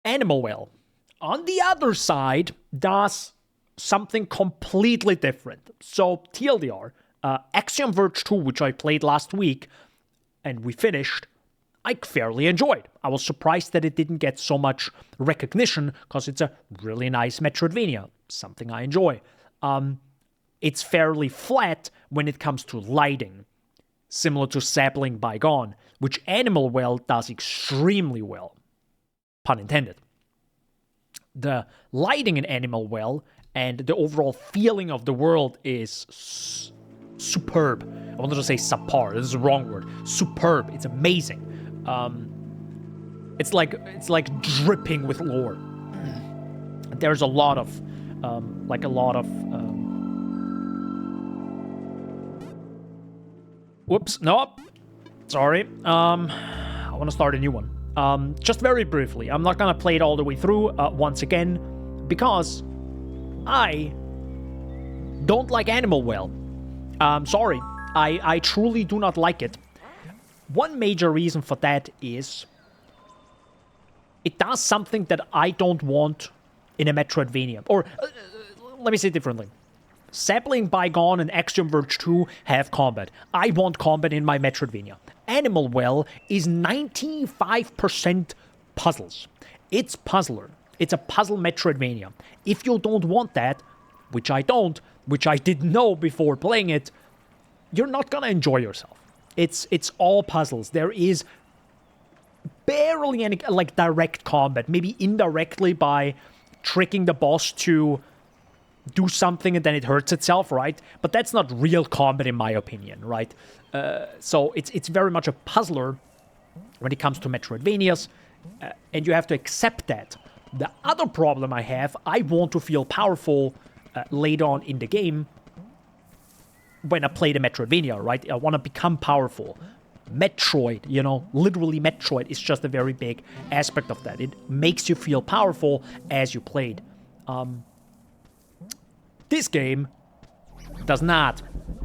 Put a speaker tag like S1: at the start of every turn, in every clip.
S1: Animal Well, on the other side, does something completely different. So, TLDR, Axiom Verge 2, which I played last week and we finished, I fairly enjoyed. I was surprised that it didn't get so much recognition because it's a really nice Metroidvania, something I enjoy. It's fairly flat when it comes to lighting, similar to Sapling Bygone, which Animal Well does extremely well. Pun intended. The lighting in Animal Well and the overall feeling of the world is superb. I wanted to say subpar. This is the wrong word. Superb. It's amazing. It's like dripping with lore. There's a lot of whoops, no. Sorry. I want to start a new one. Just very briefly. I'm not gonna play it all the way through once again because I don't like Animal Well. Sorry. I truly do not like it. One major reason for that is it does something that I don't want in a Metroidvania. Or, let me say it differently. Sapling Bygone and Axiom Verge 2 have combat. I want combat in my Metroidvania. Animal Well is 95% puzzles. It's puzzler. It's a puzzle Metroidvania. If you don't want that, which I don't, which I didn't know before playing it, you're not gonna enjoy yourself. It's all puzzles. There is barely any like direct combat, maybe indirectly by tricking the boss to do something and then it hurts itself, right? But that's not real combat in my opinion, right? So it's very much a puzzler when it comes to Metroidvanias, and you have to accept that. The other problem I have, I want to feel powerful later on in the game when I play the Metroidvania, right? I want to become powerful. Metroid, literally Metroid is just a very big aspect of that. It makes you feel powerful as you played. This game does not.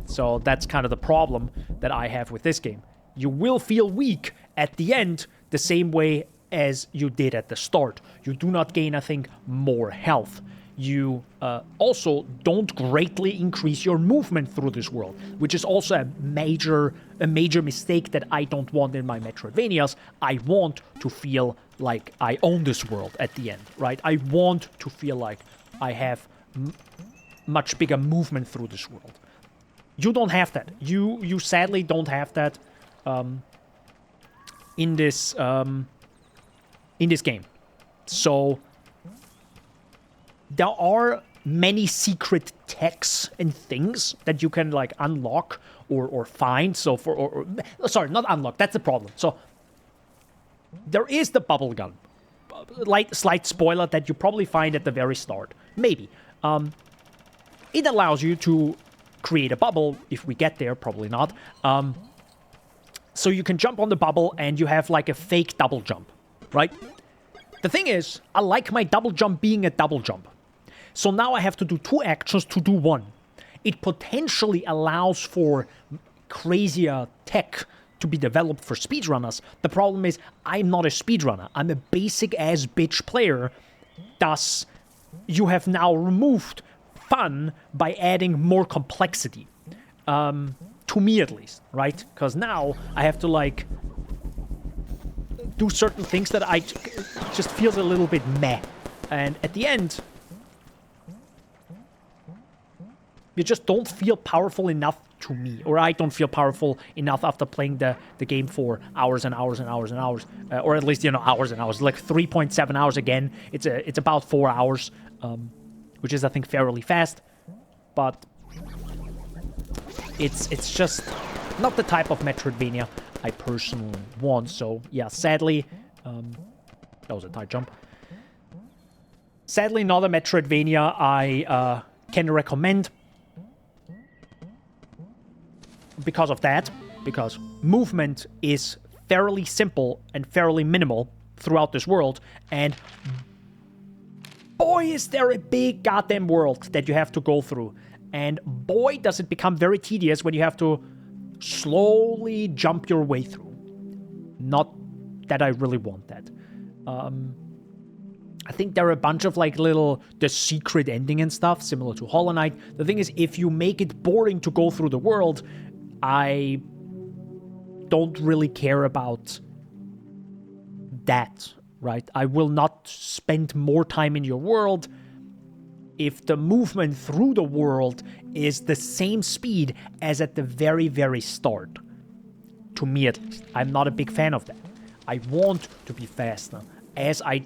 S1: So that's kind of the problem that I have with this game. You will feel weak at the end the same way as you did at the start. You do not gain, I think, more health. You also don't greatly increase your movement through this world, which is also a major mistake that I don't want in my Metroidvanias. I want to feel like I own this world at the end, right? I want to feel like I have much bigger movement through this world. You don't have that. You sadly don't have that in this game. So there are many secret techs and things that you can like unlock or find. So sorry, not unlock. That's the problem. So there is the bubble gun. Slight spoiler that you probably find at the very start. Maybe. It allows you to create a bubble if we get there. Probably not. So you can jump on the bubble and you have like a fake double jump, right? The thing is, I like my double jump being a double jump. So now I have to do 2 actions to do 1. It potentially allows for crazier tech to be developed for speedrunners. The problem is, I'm not a speedrunner. I'm a basic-ass bitch player. Thus, you have now removed fun by adding more complexity. To me, at least, right? Because now I have to, like, do certain things that just feels a little bit meh. And at the end, you just don't feel powerful enough to me. Or I don't feel powerful enough after playing the game for hours and hours and hours and hours. Or at least, hours and hours. Like 3.7 hours again. It's about 4 hours. Which is, I think, fairly fast. But it's just not the type of Metroidvania I personally want. So, yeah, sadly... that was a tight jump. Sadly, not a Metroidvania I can recommend. Because of that, because movement is fairly simple and fairly minimal throughout this world, and boy is there a big goddamn world that you have to go through, and boy does it become very tedious when you have to slowly jump your way through. Not that I really want that. I think there are a bunch of like the secret ending and stuff, similar to Hollow Knight. The thing is, if you make it boring to go through the world, I don't really care about that, right? I will not spend more time in your world if the movement through the world is the same speed as at the very, very start. To me at least. I'm not a big fan of that. I want to be faster as I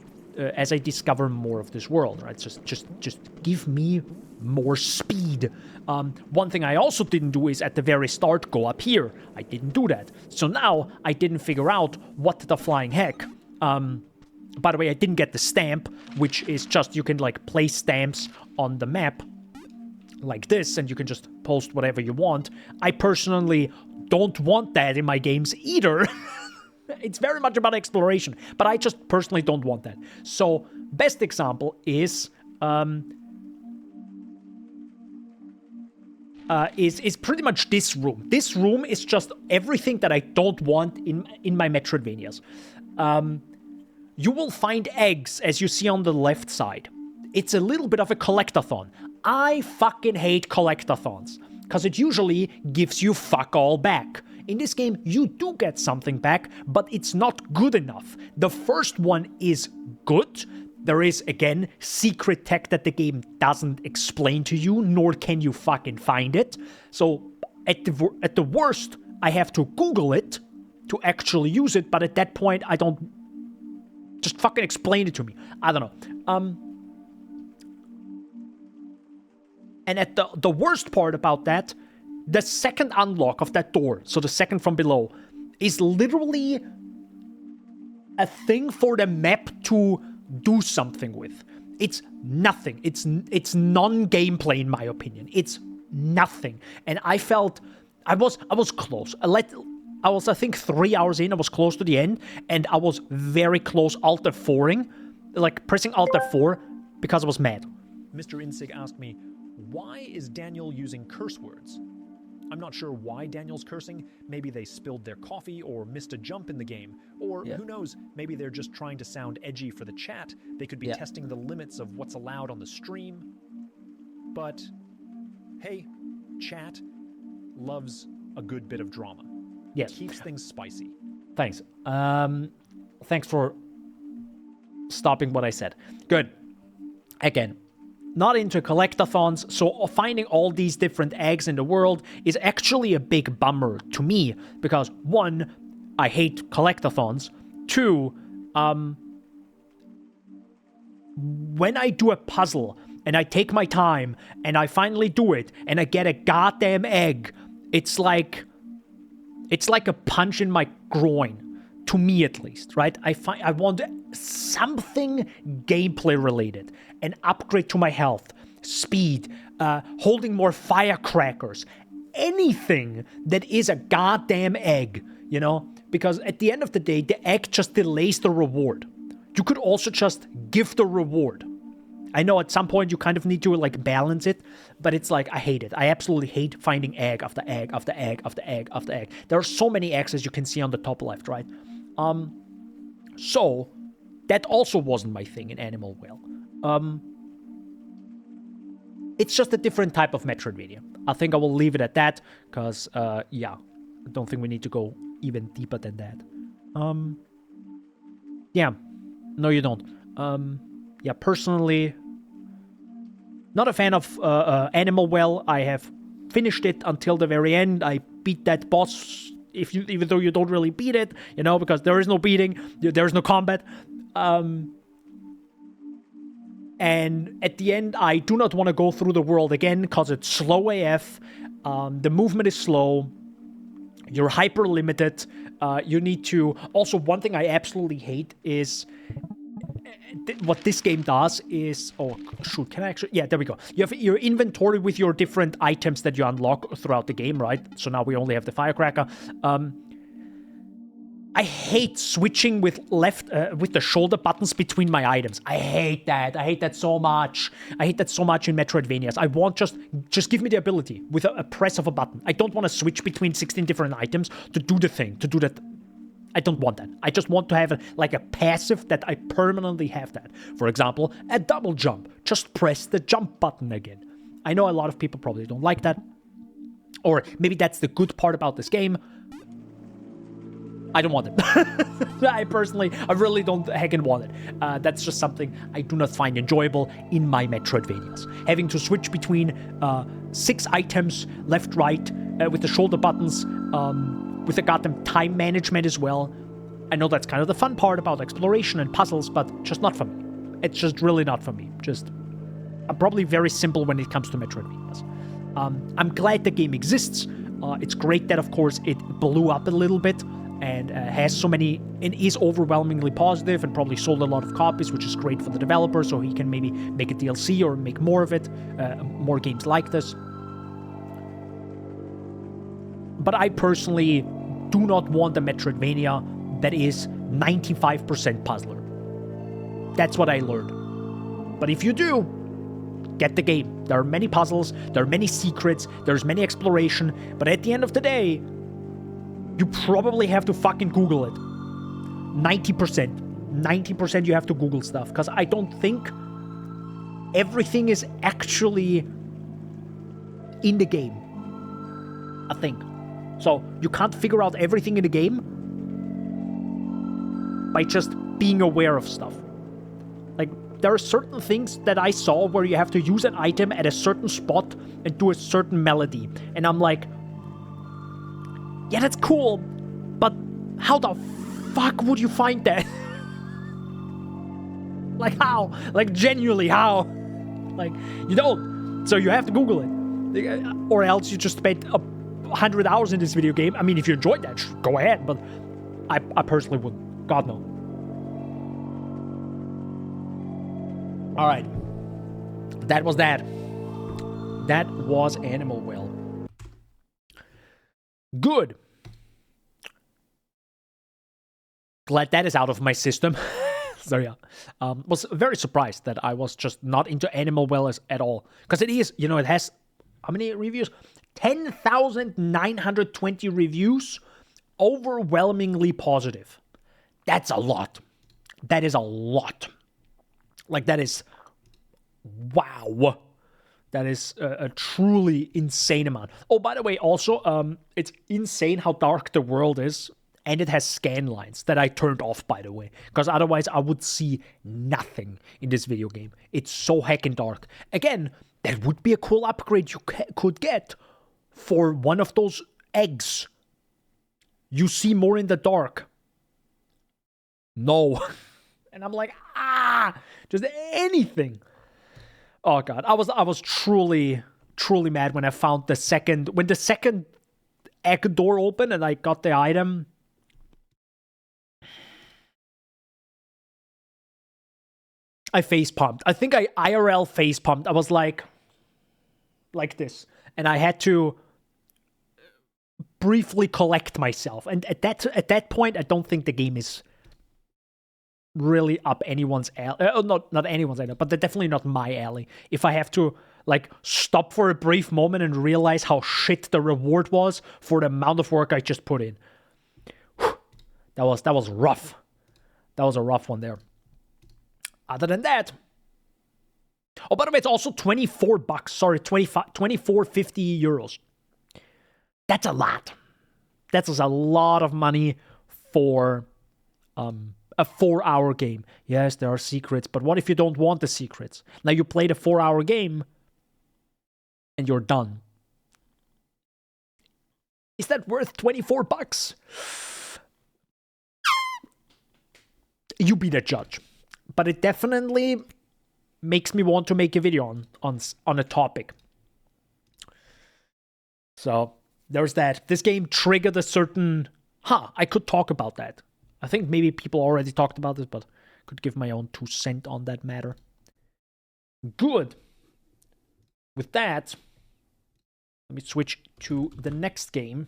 S1: discover more of this world, right? Just give me more speed. One thing I also didn't do is at the very start go up here. I didn't do that. So now I didn't figure out what the flying heck. By the way, I didn't get the stamp, which is just you can like place stamps on the map like this, and you can just post whatever you want. I personally don't want that in my games either. It's very much about exploration, but I just personally don't want that. So, best example is pretty much this room. This room is just everything that I don't want in my Metroidvanias. You will find eggs, as you see on the left side. It's a little bit of a collectathon. I fucking hate collectathons, because it usually gives you fuck all back. In this game, you do get something back, but it's not good enough. The first one is good. There is, again, secret tech that the game doesn't explain to you, nor can you fucking find it. So, at the worst, I have to Google it to actually use it, but at that point, I don't... Just fucking explain it to me. I don't know. And at the worst part about that, the second unlock of that door, so the second from below, is literally a thing for the map to do something with. It's nothing. It's non-gameplay in my opinion. It's nothing. And I felt I was close. I was, I think, 3 hours in. I was close to the end, and I was very close Alt F4ing, like pressing Alt F4 because I was mad.
S2: Mr. Insig asked me, why is Daniel using curse words? I'm not sure why Daniel's cursing. Maybe they spilled their coffee or missed a jump in the game. Or who knows, maybe they're just trying to sound edgy for the chat. They could be testing the limits of what's allowed on the stream. But, hey, chat loves a good bit of drama.
S1: Yes.
S2: Keeps things spicy.
S1: Thanks. Thanks for stopping what I said. Good. Again, not into collectathons, so finding all these different eggs in the world is actually a big bummer to me, because one, I hate collectathons. Two, when I do a puzzle and I take my time and I finally do it and I get a goddamn egg, it's like a punch in my groin. To me, at least, right? I want something gameplay related, an upgrade to my health, speed, holding more firecrackers, anything that is a goddamn egg, you know? Because at the end of the day, the egg just delays the reward. You could also just give the reward. I know at some point you kind of need to like balance it, but it's like, I hate it. I absolutely hate finding egg after egg after egg after egg after egg. There are so many eggs, as you can see on the top left, right? So that also wasn't my thing in Animal Well. It's just a different type of Metroidvania. I think I will leave it at that, because, yeah, I don't think we need to go even deeper than that. Yeah, no you don't. Yeah, personally, not a fan of Animal Well. I have finished it until the very end. I beat that boss, even though you don't really beat it, you know, because there is no beating, there is no combat. And at the end, I do not want to go through the world again, because it's slow AF. The movement is slow. You're hyper limited. You need to... Also, one thing I absolutely hate is... What this game does is... Oh, shoot, can I actually... Yeah, there we go. You have your inventory with your different items that you unlock throughout the game, right? So now we only have the firecracker. I hate switching with with the shoulder buttons between my items. I hate that. I hate that so much. I hate that so much in Metroidvanias. I want just give me the ability with a press of a button. I don't want to switch between 16 different items to do the thing, to do that I don't want that. I just want to have a passive that I permanently have that. For example, a double jump. Just press the jump button again. I know a lot of people probably don't like that. Or maybe that's the good part about this game. I don't want it. I really don't heckin' want it. That's just something I do not find enjoyable in my Metroidvanias. Having to switch between 6 items, left, right, with the shoulder buttons, with the goddamn time management as well. I know that's kind of the fun part about exploration and puzzles, but just not for me. It's just really not for me. I'm probably very simple when it comes to Metroidvanias. I'm glad the game exists. It's great that, of course, it blew up a little bit and has so many, and is overwhelmingly positive and probably sold a lot of copies, which is great for the developer, so he can maybe make a DLC or make more of it, more games like this. But I personally do not want a Metroidvania that is 95% puzzler. That's what I learned. But if you do, get the game. There are many puzzles, there are many secrets, there's many exploration, but at the end of the day, you probably have to fucking Google it. 90%. 90% you have to Google stuff, because I don't think everything is actually in the game. I think. So, you can't figure out everything in the game by just being aware of stuff. Like, there are certain things that I saw where you have to use an item at a certain spot and do a certain melody. And I'm like, yeah, that's cool, but how the fuck would you find that? Like, how? Like, genuinely, how? Like, you don't. So you have to Google it. Or else you just spent 100 hours in this video game. I mean, if you enjoyed that, go ahead, but I personally wouldn't. God, no. Alright. That was that. That was Animal Well. Good. Glad that is out of my system. So yeah, was very surprised that I was just not into Animal Well at all. Because it is, it has, how many reviews? 10,920 reviews, overwhelmingly positive. That's a lot. That is a lot. Like, that is, wow. That is a truly insane amount. Oh, by the way, also, it's insane how dark the world is. And it has scan lines that I turned off, by the way. Because otherwise I would see nothing in this video game. It's so heckin' dark. Again, that would be a cool upgrade you could get for one of those eggs. You see more in the dark. No. And I'm like, just anything. Oh god, I was truly mad when I found the second egg door opened and I got the item. I facepumped. I think I IRL facepumped. I was like this, and I had to briefly collect myself. And at that point, I don't think the game is really up anyone's alley. Not anyone's alley, but they're definitely not my alley. If I have to stop for a brief moment and realize how shit the reward was for the amount of work I just put in. Whew. That was rough. That was a rough one there. Other than that, oh, by the way, it's also $24. Sorry, 24.50 euros. That's a lot. That's a lot of money for a 4-hour game. Yes, there are secrets, but what if you don't want the secrets? Now you played a 4-hour game and you're done. Is that worth $24? You be the judge. But it definitely makes me want to make a video on a topic. So there's that. This game triggered a certain... I could talk about that. I think maybe people already talked about this, but I could give my own 2 cents on that matter. Good. With that, let me switch to the next game.